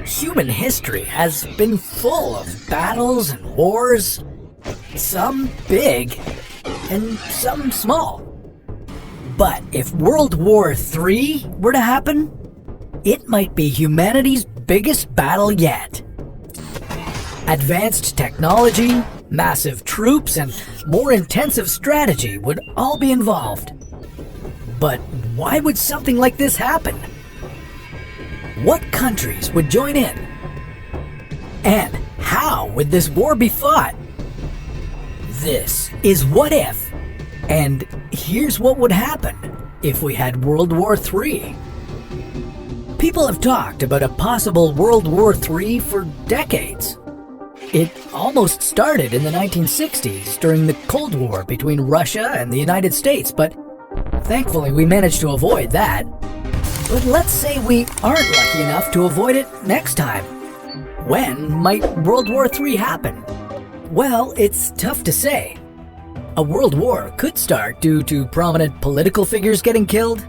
Human history has been full of battles and wars, some big and some small. But if World War III were to happen, it might be humanity's biggest battle yet. Advanced technology, massive troops, and more intensive strategy would all be involved. But why would something like this happen? What countries would join in? And how would this war be fought? This is What If, and here's what would happen if we had World War III. People have talked about a possible World War III for decades. It almost started in the 1960s during the Cold War between Russia and the United States, but thankfully we managed to avoid that. But let's say we aren't lucky enough to avoid it next time. When might World War III happen? Well, it's tough to say. A world war could start due to prominent political figures getting killed,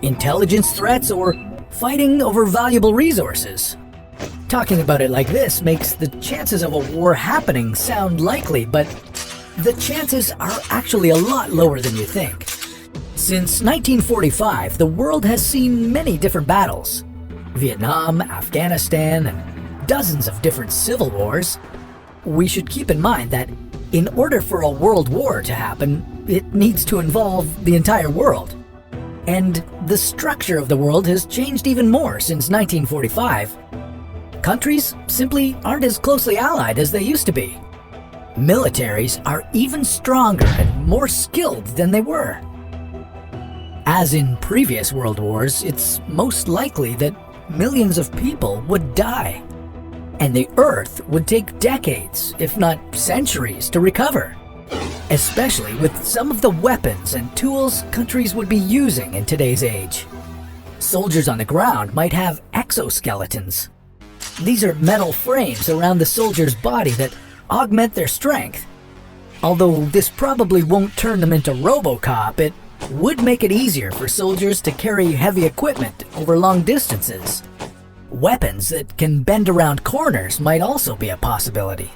intelligence threats, or fighting over valuable resources. Talking about it like this makes the chances of a war happening sound likely, but the chances are actually a lot lower than you think. Since 1945, the world has seen many different battles. Vietnam, Afghanistan, and dozens of different civil wars. We should keep in mind that in order for a world war to happen, it needs to involve the entire world. And the structure of the world has changed even more since 1945. Countries simply aren't as closely allied as they used to be. Militaries are even stronger and more skilled than they were. As in previous world wars, it's most likely that millions of people would die, and the Earth would take decades, if not centuries, to recover, especially with some of the weapons and tools countries would be using in today's age. Soldiers on the ground might have exoskeletons. These are metal frames around the soldier's body that augment their strength. Although this probably won't turn them into RoboCop, it would make it easier for soldiers to carry heavy equipment over long distances. Weapons that can bend around corners might also be a possibility.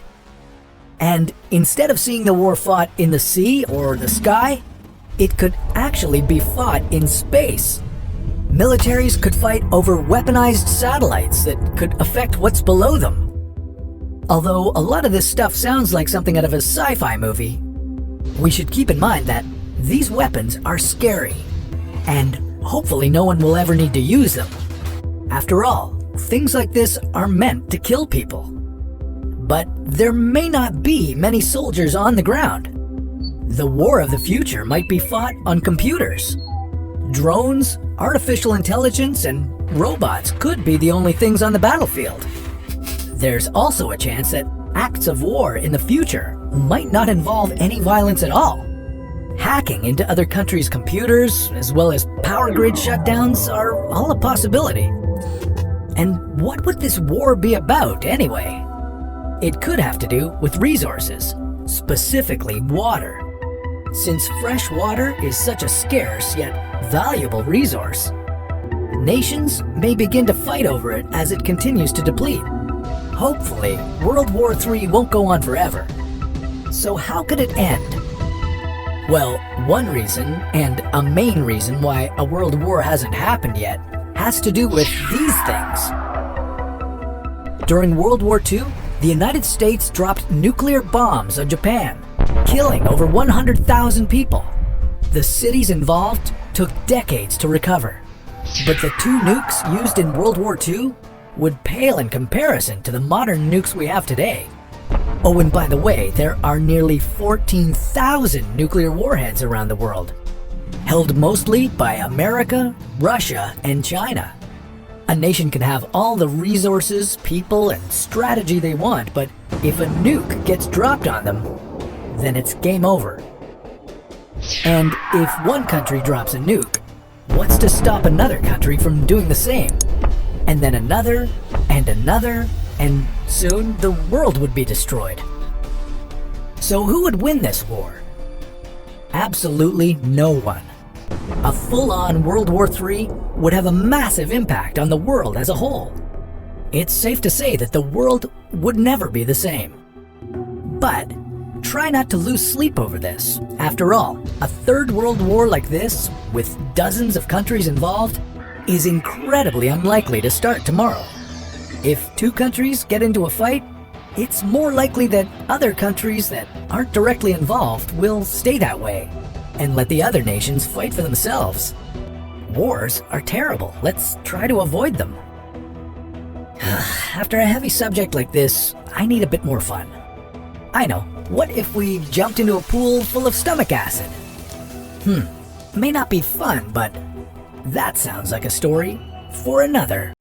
And instead of seeing the war fought in the sea or the sky, it could actually be fought in space. Militaries could fight over weaponized satellites that could affect what's below them. Although a lot of this stuff sounds like something out of a sci-fi movie, we should keep in mind that these weapons are scary, and hopefully no one will ever need to use them. After all, things like this are meant to kill people. But there may not be many soldiers on the ground. The war of the future might be fought on computers. Drones, artificial intelligence, and robots could be the only things on the battlefield. There's also a chance that acts of war in the future might not involve any violence at all. Hacking into other countries' computers, as well as power grid shutdowns, are all a possibility. And what would this war be about anyway? It could have to do with resources, specifically water. Since fresh water is such a scarce yet valuable resource, nations may begin to fight over it as it continues to deplete. Hopefully, World War III won't go on forever. So how could it end? Well, one reason, and a main reason why a world war hasn't happened yet, has to do with these things. During World War II, the United States dropped nuclear bombs on Japan, killing over 100,000 people. The cities involved took decades to recover. But the two nukes used in World War II would pale in comparison to the modern nukes we have today. Oh, and by the way, there are nearly 14,000 nuclear warheads around the world, held mostly by America, Russia, and China. A nation can have all the resources, people, and strategy they want, but if a nuke gets dropped on them, then it's game over. And if one country drops a nuke, what's to stop another country from doing the same? And then another, and another, and soon the world would be destroyed. So who would win this war? Absolutely no one. A full-on World War III would have a massive impact on the world as a whole. it's safe to say that the world would never be the same. But try not to lose sleep over this. After all, a third world war like this, with dozens of countries involved, is incredibly unlikely to start tomorrow. If two countries get into a fight, it's more likely that other countries that aren't directly involved will stay that way and let the other nations fight for themselves. Wars are terrible. Let's try to avoid them. After a heavy subject like this, I need a bit more fun. I know. What if we jumped into a pool full of stomach acid? May not be fun, but that sounds like a story for another